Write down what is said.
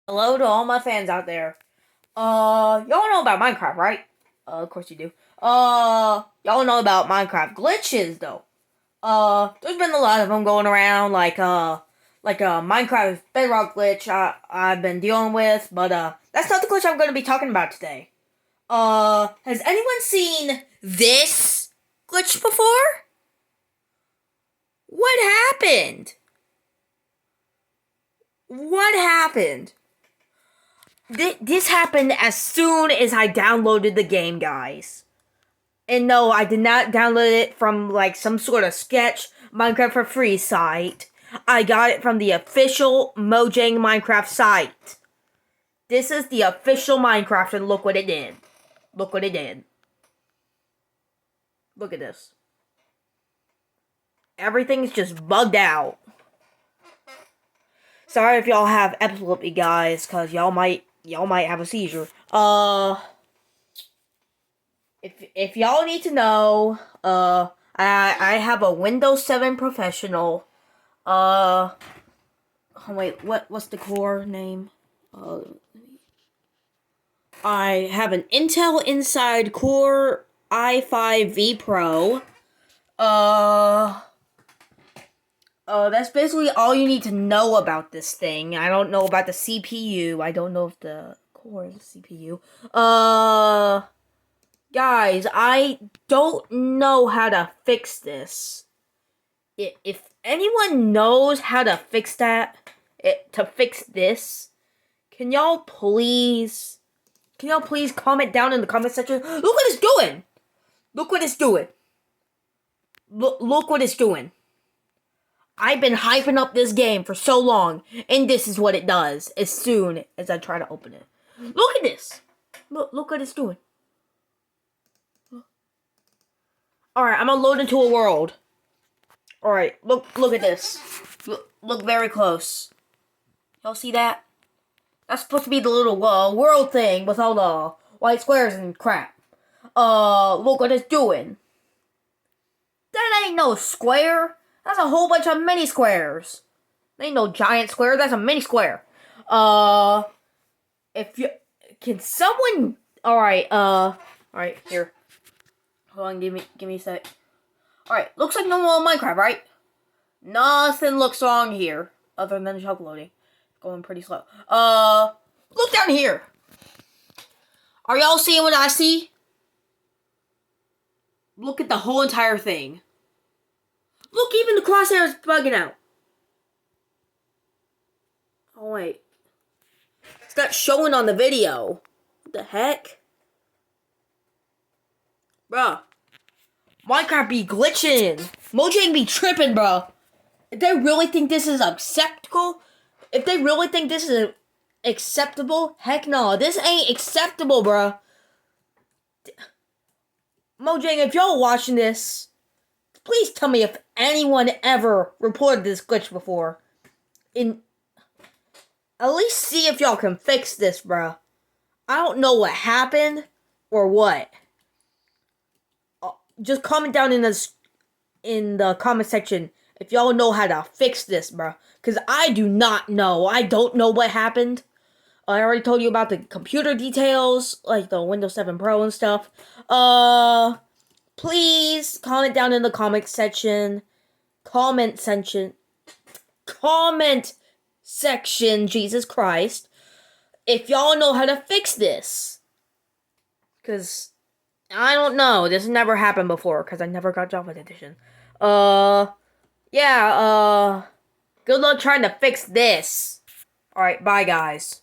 Hello to all my fans out there. Y'all know about Minecraft, right? Of course you do. Y'all know about Minecraft glitches, though. There's been a lot of them going around, like Minecraft Bedrock glitch I've been dealing with, but, that's not the glitch I'm gonna be talking about today. Has anyone seen this glitch before? What happened? What happened? This happened as soon as I downloaded the game, guys. And no, I did not download it from like some sort of sketch Minecraft for free site. I got it from the official Mojang Minecraft site. This is the official Minecraft, and look what it did. Look what it did. Look at this. Everything's just bugged out. Sorry if y'all have epilepsy, guys, cause y'all might have a seizure. If y'all need to know, I have a Windows 7 Professional. Oh wait, what's the core name? I have an Intel Inside Core i5 Pro. That's basically all you need to know about this thing. I don't know about the CPU. I don't know if the core is the CPU. Guys, I don't know how to fix this. If anyone knows how to fix this, can y'all please comment down in the comment section? Look what it's doing! Look what it's doing! Look what it's doing. I've been hyping up this game for so long, and this is what it does as soon as I try to open it. Look at this! Look what it's doing. Alright, I'm gonna load into a world. Alright, look at this. Look very close. Y'all see that? That's supposed to be the little world thing with all the white squares and crap. Look what it's doing. That ain't no square. That's a whole bunch of mini squares. That ain't no giant square. That's a mini square. If you can someone. Alright, here. Hold on, give me a sec. Alright, looks like normal Minecraft, right? Nothing looks wrong here, other than the chunk loading. Going pretty slow. Look down here. Are y'all seeing what I see? Look at the whole entire thing. Look, even the crosshairs bugging out. Oh, wait. It's not showing on the video. What the heck? Bruh. Minecraft be glitching. Mojang be tripping, bro. If they really think this is acceptable, heck no. This ain't acceptable, bro. Mojang, if y'all watching this, please tell me if anyone ever reported this glitch before. At least see if y'all can fix this, bro. I don't know what happened or what. Just comment down in the comment section if y'all know how to fix this, bro. Because I do not know. I don't know what happened. I already told you about the computer details, like the Windows 7 Pro and stuff. Please comment down in the comment section. Comment section, Jesus Christ. If y'all know how to fix this. Because I don't know. This never happened before because I never got Java Edition. Yeah, good luck trying to fix this. Alright, bye guys.